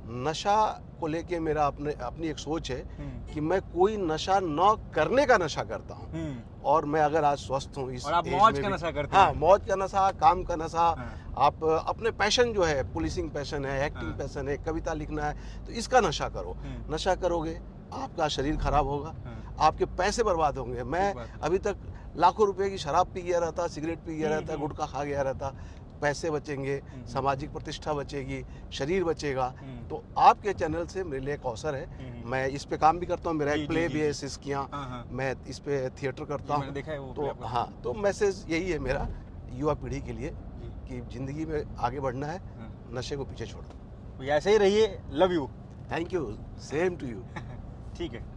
नशा को लेके मेरा अपनी एक सोच है कि मैं कोई नशा न करने का नशा करता हूँ। और मैं अगर आज स्वस्थ हूँ इस और आप एज मौज में का भी- नशा करते हाँ, हैं। मौज का नशा, काम का नशा। हाँ। आप अपने पैशन जो है, पुलिसिंग पैशन है, एक्टिंग हाँ। पैशन है, कविता लिखना है, तो इसका नशा करो। नशा करोगे आपका शरीर खराब होगा, हाँ। आपके पैसे बर्बाद होंगे। मैं बात है। अभी तक लाखों रुपए की शराब पी गया रहता, सिगरेट पी गया रहता, हम्म। गुटखा खा गया रहता। पैसे बचेंगे, सामाजिक प्रतिष्ठा बचेगी, शरीर बचेगा। तो आपके चैनल से मेरे लिए एक अवसर है। मैं इस पे काम भी करता हूँ, मेरा जी, एक जी, प्ले जी, भी जी। है सिसकियाँ, हाँ, हाँ। मैं इस पे थिएटर करता मैंने हूँ। देखा है वो तो play आपका। हाँ, तो मैसेज यही है मेरा युवा पीढ़ी के लिए जी। कि ज़िंदगी में आगे बढ़ना है, हाँ। नशे को पीछे छोड़ो। तो ऐसे ही रहिए, love you. Thank you, same to you. ठीक है।